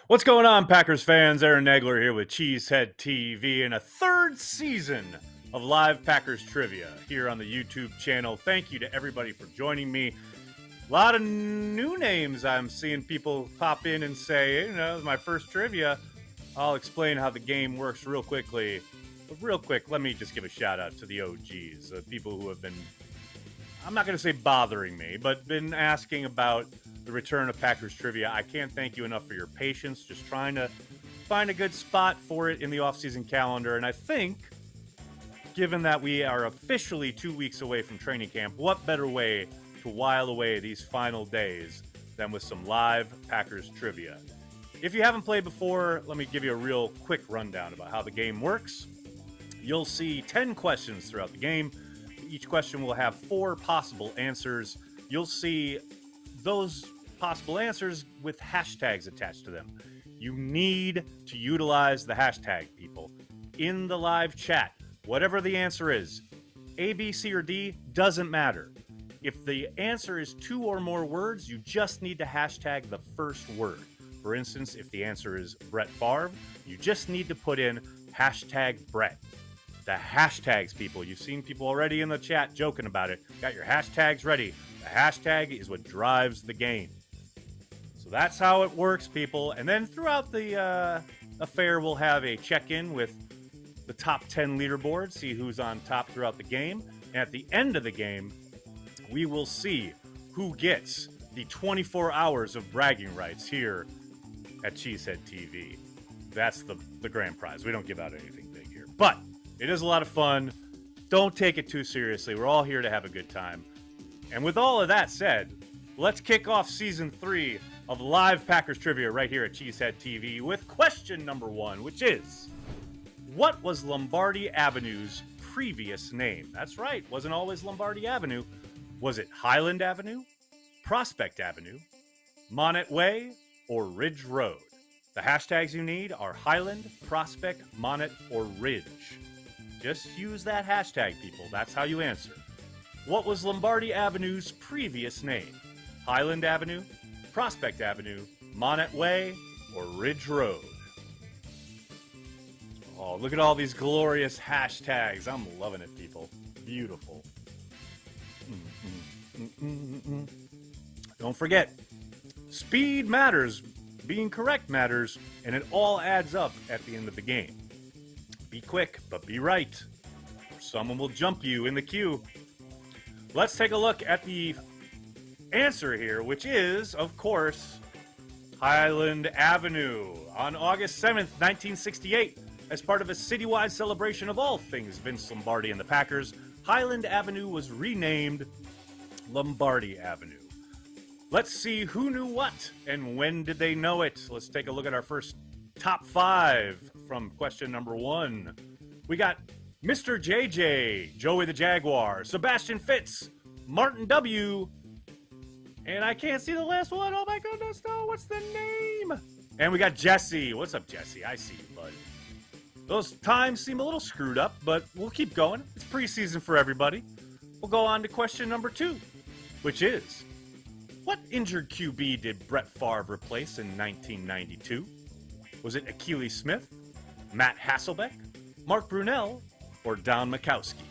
What's going on, Packers fans? Aaron Nagler here with CheeseheadTV in a third season of live Packers trivia here on the YouTube channel. Thank you to everybody for joining me. A lot of new names I'm seeing people pop in and say, my first trivia. I'll explain how the game works real quickly. But real quick, let me just give a shout out to the OGs, the people who have been, I'm not going to say bothering me, but been asking about the return of Packers trivia. I can't thank you enough for your patience, just trying to find a good spot for it in the offseason calendar. And I think, given that we are officially 2 weeks away from training camp, what better way to while away these final days than with some live Packers trivia? If you haven't played before, let me give you a real quick rundown about how the game works. You'll see 10 questions throughout the game. Each question will have 4 possible answers. You'll see those possible answers with hashtags attached to them. You need to utilize the hashtag, people. In the live chat, whatever the answer is, A, B, C, or D, doesn't matter. If the answer is 2 or more words, you just need to hashtag the first word. For instance, if the answer is Brett Favre, you just need to put in hashtag Brett. The hashtags, people. You've seen people already in the chat joking about it. Got your hashtags ready. The hashtag is what drives the game. So that's how it works, people. And then throughout the affair, we'll have a check-in with the top 10 leaderboard, see who's on top throughout the game. And at the end of the game, we will see who gets the 24 hours of bragging rights here at CheeseheadTV. That's the grand prize. We don't give out anything big here. But it is a lot of fun. Don't take it too seriously. We're all here to have a good time. And with all of that said, let's kick off Season 3 of live Packers trivia right here at CheeseheadTV with question number 1, which is, what was Lombardi Avenue's previous name? That's right, wasn't always Lombardi Avenue. Was it Highland Avenue, Prospect Avenue, Monnet Way, or Ridge Road? The hashtags you need are Highland, Prospect, Monnet, or Ridge. Just use that hashtag, people. That's how you answer. What was Lombardi Avenue's previous name? Highland Avenue, Prospect Avenue, Monnet Way, or Ridge Road? Oh, look at all these glorious hashtags. I'm loving it, people. Beautiful. Don't forget, speed matters, being correct matters, and it all adds up at the end of the game. Be quick, but be right, or someone will jump you in the queue. Let's take a look at the answer here, which is, of course, Highland Avenue. On August 7th, 1968, as part of a citywide celebration of all things Vince Lombardi and the Packers, Highland Avenue was renamed Lombardi Avenue. Let's see who knew what and when did they know it. Let's take a look at our first top 5 from question number 1. We got Mr. JJ, Joey the Jaguar, Sebastian Fitz, Martin W., and I can't see the last one. Oh my goodness, no, what's the name? And we got Jesse. What's up, Jesse? I see you, bud. Those times seem a little screwed up, but we'll keep going. It's preseason for everybody. We'll go on to question number 2, which is, what injured QB did Brett Favre replace in 1992? Was it Achilles Smith, Matt Hasselbeck, Mark Brunell, or Don Majkowski?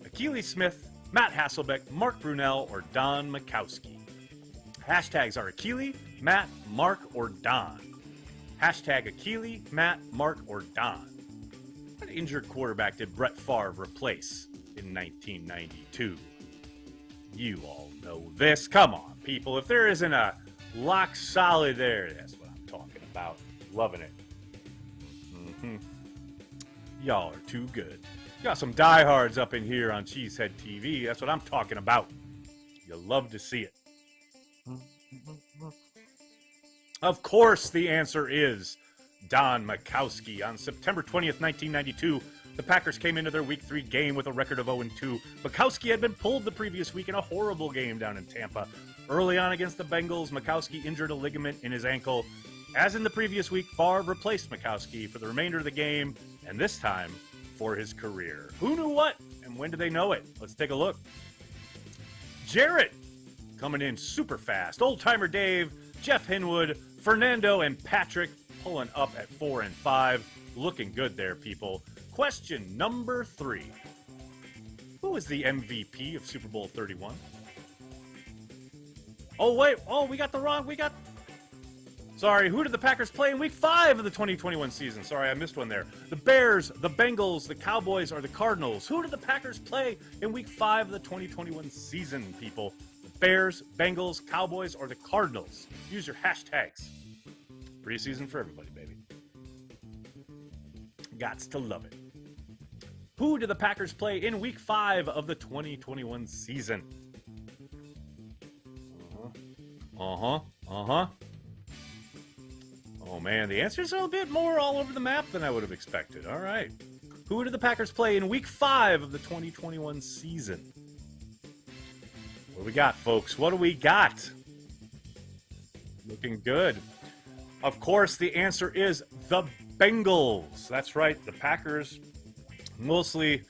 Achilles Smith, Matt Hasselbeck, Mark Brunell, or Don Majkowski? Hashtags are Achilles, Matt, Mark, or Don. Hashtag Achilles, Matt, Mark, or Don. What injured quarterback did Brett Favre replace in 1992? You all know this. Come on, people. If there isn't a lock solid there, that's what I'm talking about. Loving it. Y'all are too good. Got some diehards up in here on CheeseheadTV. That's what I'm talking about. You'll love to see it. Of course, the answer is Don Majkowski. On September 20th, 1992, the Packers came into their Week 3 game with a record of 0-2. Majkowski had been pulled the previous week in a horrible game down in Tampa. Early on against the Bengals, Majkowski injured a ligament in his ankle. As in the previous week, Favre replaced Majkowski for the remainder of the game, and this time for his career. Who knew what, and when did they know it? Let's take a look. Jarrett coming in super fast. Old Timer Dave, Jeff Hinwood, Fernando and Patrick pulling up at 4 and 5. Looking good there, people. Question number 3. Who is the MVP of Super Bowl 31? Oh, wait. Oh, we got the wrong. Sorry, who did the Packers play in Week 5 of the 2021 season? Sorry, I missed one there. The Bears, the Bengals, the Cowboys, or the Cardinals? Who did the Packers play in Week 5 of the 2021 season, people? The Bears, Bengals, Cowboys, or the Cardinals? Use your hashtags. Preseason for everybody, baby. Gots to love it. Who did the Packers play in Week 5 of the 2021 season? Oh, man, the answers are a bit more all over the map than I would have expected. All right. Who did the Packers play in Week 5 of the 2021 season? What do we got, folks? What do we got? Looking good. Of course, the answer is the Bengals. That's right. The Packers, mostly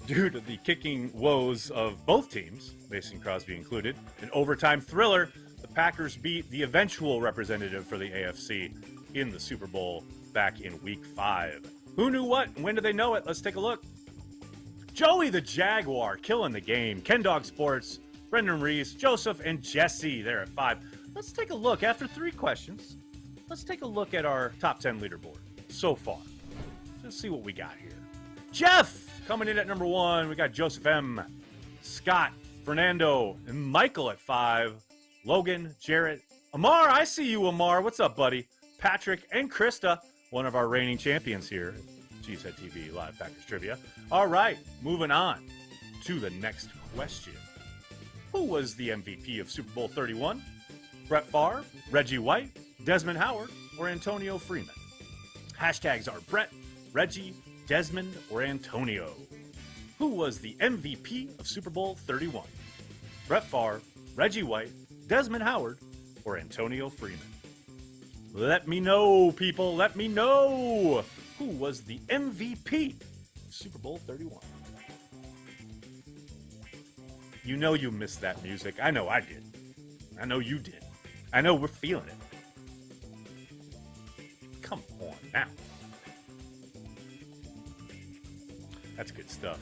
due to the kicking woes of both teams, Mason Crosby included, an overtime thriller, the Packers beat the eventual representative for the AFC in the Super Bowl back in Week 5. Who knew what? When did they know it? Let's take a look. Joey the Jaguar killing the game. Ken Dog Sports, Brendan Reese, Joseph, and Jesse there at 5. Let's take a look. After 3 questions, let's take a look at our top 10 leaderboard so far. Let's see what we got here. Jeff coming in at number 1. We got Joseph M., Scott, Fernando, and Michael at 5. Logan, Jarrett, Amar. I see you, Amar. What's up, buddy? Patrick and Krista, one of our reigning champions here at CheeseheadTV Live Packers Trivia. All right, moving on to the next question. Who was the MVP of Super Bowl 31? Brett Favre, Reggie White, Desmond Howard, or Antonio Freeman? Hashtags are Brett, Reggie, Desmond, or Antonio. Who was the MVP of Super Bowl 31? Brett Favre, Reggie White, Desmond Howard, or Antonio Freeman? Let me know, people. Let me know. Who was the MVP of Super Bowl 31? You know you missed that music. I know I did. I know you did. I know we're feeling it. Come on now. That's good stuff.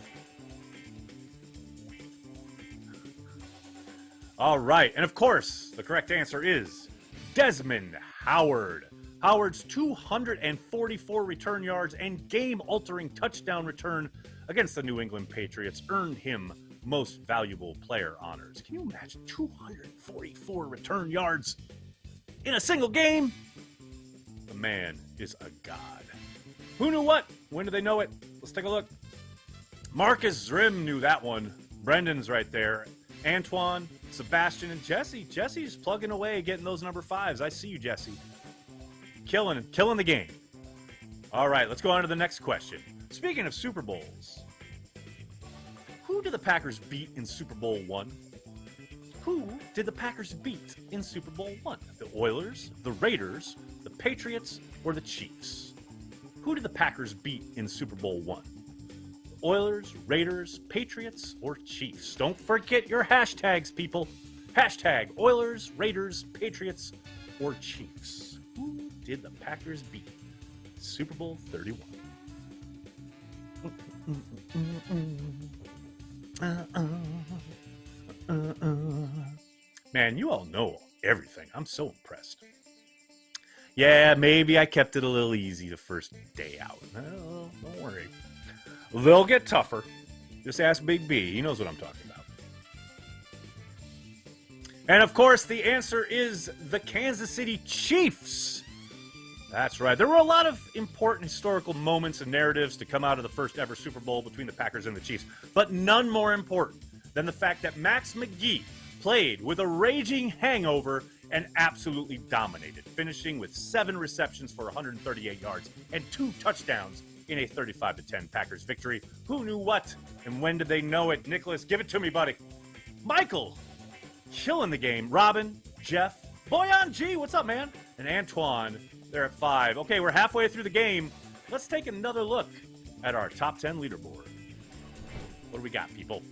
All right. And of course, the correct answer is Desmond Howard. Howard's 244 return yards and game-altering touchdown return against the New England Patriots earned him Most Valuable Player honors. Can you imagine 244 return yards in a single game? The man is a god. Who knew what? When did they know it? Let's take a look. Marcus Zrim knew that one. Brendan's right there. Antoine, Sebastian, and Jesse. Jesse's plugging away, getting those number 5s. I see you, Jesse. Killing the game. All right, let's go on to the next question. Speaking of Super Bowls, who did the Packers beat in Super Bowl 1? Who did the Packers beat in Super Bowl 1? The Oilers, the Raiders, the Patriots, or the Chiefs? Who did the Packers beat in Super Bowl 1? Oilers, Raiders, Patriots, or Chiefs? Don't forget your hashtags, people. Hashtag Oilers, Raiders, Patriots, or Chiefs. Who did the Packers beat? Super Bowl 31. Man, you all know everything. I'm so impressed. Yeah, maybe I kept it a little easy the first day out. Oh, don't worry. They'll get tougher. Just ask Big B. He knows what I'm talking about. And of course, the answer is the Kansas City Chiefs. That's right. There were a lot of important historical moments and narratives to come out of the first ever Super Bowl between the Packers and the Chiefs, but none more important than the fact that Max McGee played with a raging hangover and absolutely dominated, finishing with 7 receptions for 138 yards and 2 touchdowns in a 35-10 Packers victory. Who knew what, and when did they know it? Nicholas, give it to me, buddy. Michael, killing the game. Robin, Jeff, Boyan G, what's up, man? And Antoine, they're at 5. Okay, we're halfway through the game. Let's take another look at our top 10 leaderboard. What do we got, people?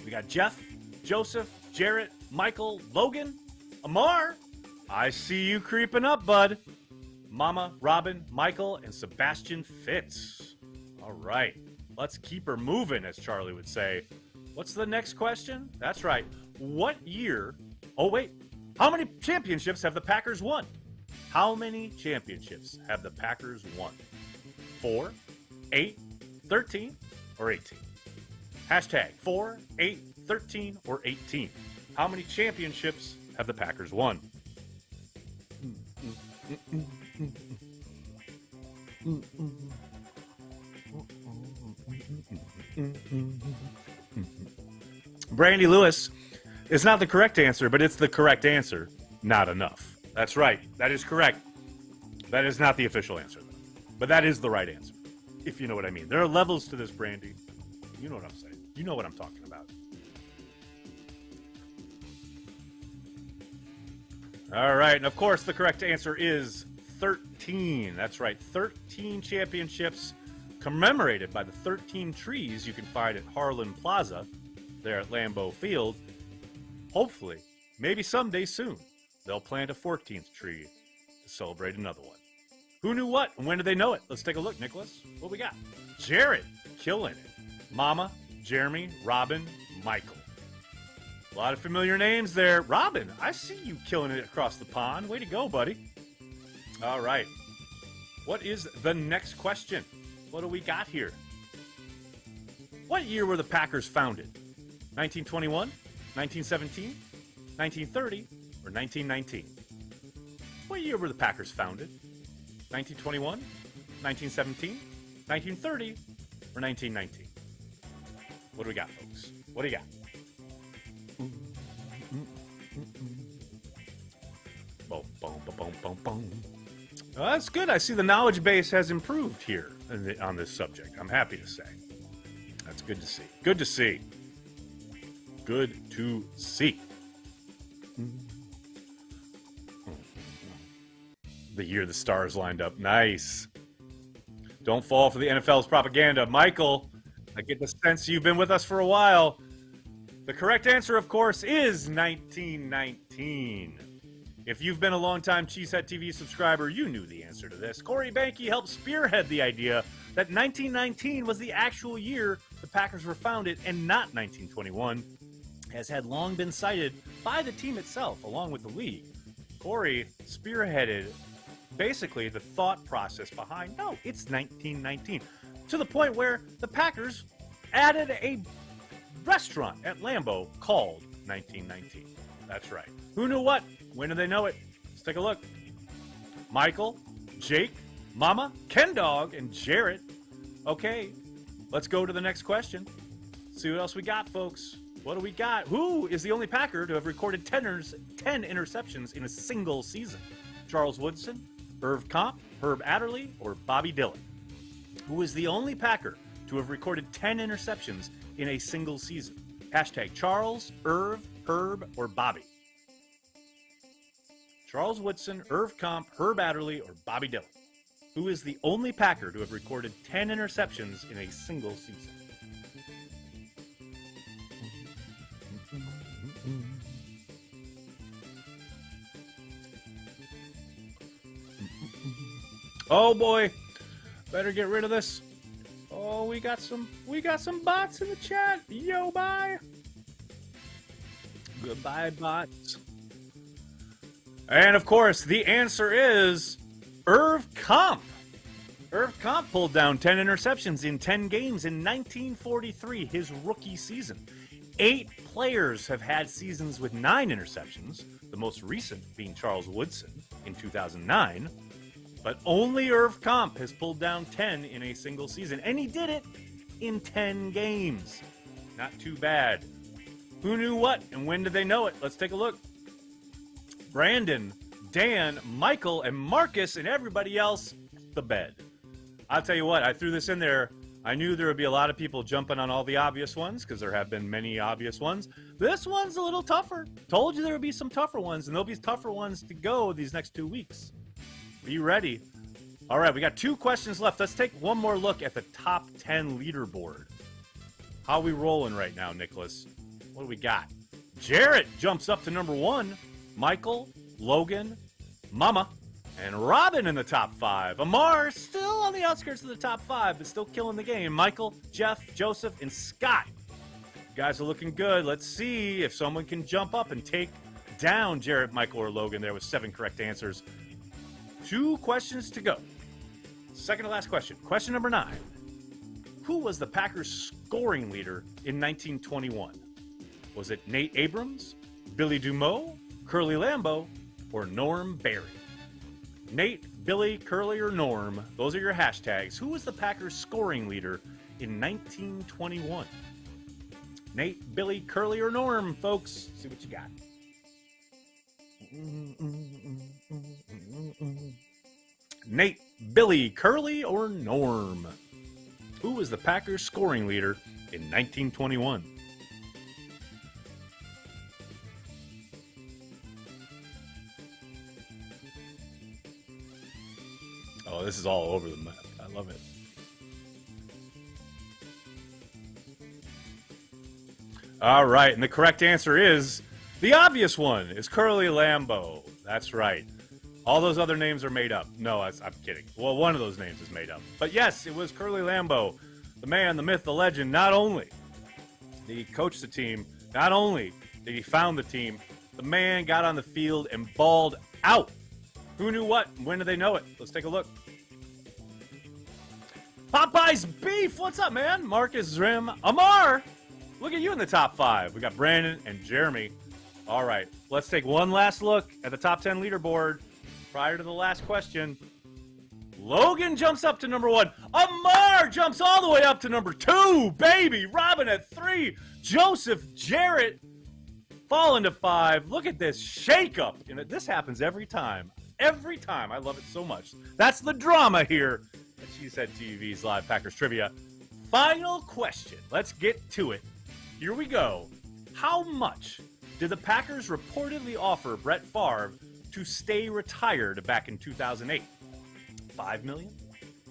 We got Jeff, Joseph, Jarrett, Michael, Logan, Amar, I see you creeping up, bud. Mama, Robin, Michael, and Sebastian Fitz. All right. Let's keep her moving, as Charlie would say. What's the next question? That's right. What year? Oh, wait. How many championships have the Packers won? How many championships have the Packers won? 4, 8, 13, or 18? Hashtag 4, 8, 13, or 18. How many championships have the Packers won? Brandy Lewis is not the correct answer, but it's the correct answer. Not enough. That's right. That is correct. That is not the official answer, but that is the right answer, if you know what I mean. There are levels to this, Brandy. You know what I'm saying. You know what I'm talking about. All right, and of course, the correct answer is 13. That's right, 13 championships commemorated by the 13 trees you can find at Harlan Plaza there at Lambeau Field. Hopefully, maybe someday soon, they'll plant a 14th tree to celebrate another one. Who knew what, and when did they know it? Let's take a look, Nicholas. What we got? Jared, killing it. Mama, Jeremy, Robin, Michael. A lot of familiar names there. Robin, I see you killing it across the pond. Way to go, buddy. All right. What is the next question? What do we got here? What year were the Packers founded? 1921, 1917, 1930, or 1919? What year were the Packers founded? 1921, 1917, 1930, or 1919? What do we got, folks? What do you got? Boom, boom, boom, boom, boom. Well, that's good. I see the knowledge base has improved here on this subject. I'm happy to say. That's good to see. Good to see. Good to see. The year the stars lined up. Nice. Don't fall for the NFL's propaganda. Michael, I get the sense you've been with us for a while. The correct answer, of course, is 1919. If you've been a longtime CheeseheadTV subscriber, you knew the answer to this. Corey Banke helped spearhead the idea that 1919 was the actual year the Packers were founded and not 1921, as had long been cited by the team itself, along with the league. Corey spearheaded basically the thought process behind, no, it's 1919, to the point where the Packers added a restaurant at Lambeau called 1919. That's right. Who knew what? When did they know it? Let's take a look. Michael, Jake, Mama, Ken Dog, and Jarrett. Okay, let's go to the next question. See what else we got, folks. What do we got? Who is the only Packer to have recorded 10 interceptions in a single season? Charles Woodson, Irv Comp, Herb Adderley, or Bobby Dillon? Who is the only Packer to have recorded 10 interceptions in a single season? Hashtag Charles, Irv, Herb, or Bobby? Charles Woodson, Irv Comp, Herb Adderley, or Bobby Dillon? Who is the only Packer to have recorded 10 interceptions in a single season? Oh boy, better get rid of this. Oh, we got some bots in the chat. Yo, bye. Goodbye, bots. And of course, the answer is Irv Comp. Irv Comp pulled down 10 interceptions in 10 games in 1943, his rookie season. 8 players have had seasons with 9 interceptions, the most recent being Charles Woodson in 2009. But only Irv Comp has pulled down 10 in a single season, and he did it in 10 games. Not too bad. Who knew what, and when did they know it? Let's take a look. Brandon, Dan, Michael, and Marcus, and everybody else, the bed. I'll tell you what, I threw this in there. I knew there would be a lot of people jumping on all the obvious ones, because there have been many obvious ones. This one's a little tougher. Told you there would be some tougher ones, and there'll be tougher ones to go these next 2 weeks. Be ready. All right, we got 2 questions left. Let's take one more look at the top 10 leaderboard. How are we rolling right now, Nicholas? What do we got? Jarrett jumps up to number 1. Michael, Logan, Mama, and Robin in the top 5. Amar still on the outskirts of the top 5, but still killing the game. Michael, Jeff, Joseph, and Scott. You guys are looking good. Let's see if someone can jump up and take down Jarrett, Michael, or Logan there with 7 correct answers. 2 questions to go. Second to last question. Question number 9. Who was the Packers scoring leader in 1921? Was it Nate Abrams, Billy Dumeau, Curly Lambeau, or Norm Barry? Nate, Billy, Curly, or Norm, those are your hashtags. Who was the Packers scoring leader in 1921? Nate, Billy, Curly, or Norm, folks? See what you got. Nate, Billy, Curly, or Norm? Who was the Packers scoring leader in 1921? Oh, this is all over the map. I love it. All right, and the correct answer is the obvious one. Is Curly Lambeau. That's right. All those other names are made up. No, I'm kidding. Well, one of those names is made up. But yes, it was Curly Lambeau, the man, the myth, the legend. Not only did he coach the team, not only did he found the team, the man got on the field and balled out. Who knew what? When did they know it? Let's take a look. Popeye's Beef. What's up, man? Marcus Zrim. Amar. Look at you in the top 5. We got Brandon and Jeremy. All right. Let's take one last look at the top 10 leaderboard prior to the last question. Logan jumps up to number 1. Amar jumps all the way up to number 2. Baby. Robin at 3. Joseph, Jarrett falling to 5. Look at this shakeup. And this happens every time. Every time. I love it so much. That's the drama here at CheeseheadTV's Live Packers Trivia. Final question. Let's get to it. Here we go. How much did the Packers reportedly offer Brett Favre to stay retired back in 2008? 5 million?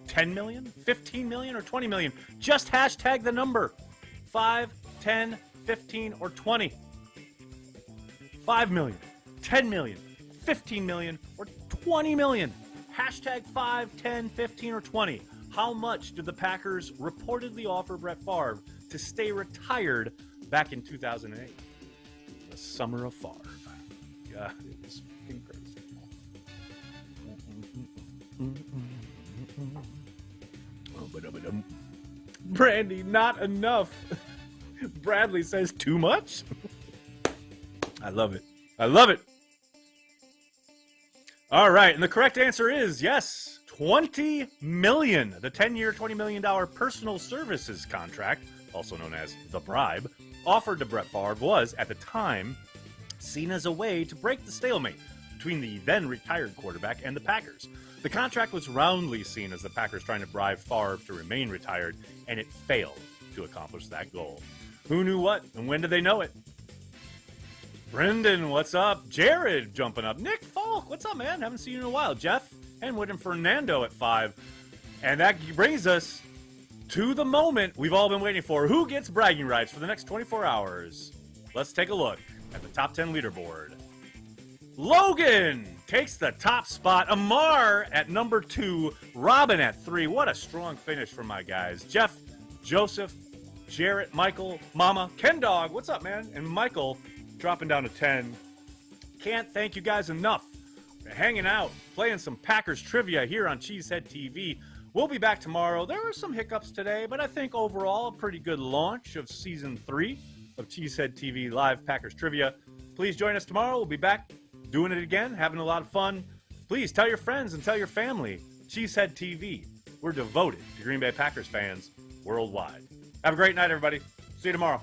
10 million? 15 million? Or 20 million? Just hashtag the number. 5, 10, 15, or 20. 5 million, 10 million, 15 million, or 20 million. Hashtag 5, 10, 15, or 20. How much did the Packers reportedly offer Brett Favre to stay retired back in 2008? The summer of Favre. God, it was fucking crazy. Brandy, not enough. Bradley says too much. I love it. I love it. All right, and the correct answer is yes, $20 million. The 10-year, $20 million personal services contract, also known as the bribe, offered to Brett Favre was, at the time, seen as a way to break the stalemate between the then-retired quarterback and the Packers. The contract was roundly seen as the Packers trying to bribe Favre to remain retired, and it failed to accomplish that goal. Who knew what, and when did they know it? Brendan, what's up? Jared jumping up. Nick Falk, what's up, man? Haven't seen you in a while. Jeff Henwood and Fernando at 5. And that brings us to the moment we've all been waiting for. Who gets bragging rights for the next 24 hours? Let's take a look at the top 10 leaderboard. Logan takes the top spot. Amar at number 2. Robin at 3. What a strong finish from my guys. Jeff, Joseph, Jarrett, Michael, Mama, Ken Dog, what's up, man? And Michael dropping down to 10. Can't thank you guys enough for hanging out, playing some Packers trivia here on Cheesehead TV. We'll be back tomorrow. There were some hiccups today, but I think overall a pretty good launch of Season 3 of Cheesehead TV Live Packers Trivia. Please join us tomorrow. We'll be back doing it again, having a lot of fun. Please tell your friends and tell your family. Cheesehead TV. We're devoted to Green Bay Packers fans worldwide. Have a great night, everybody. See you tomorrow.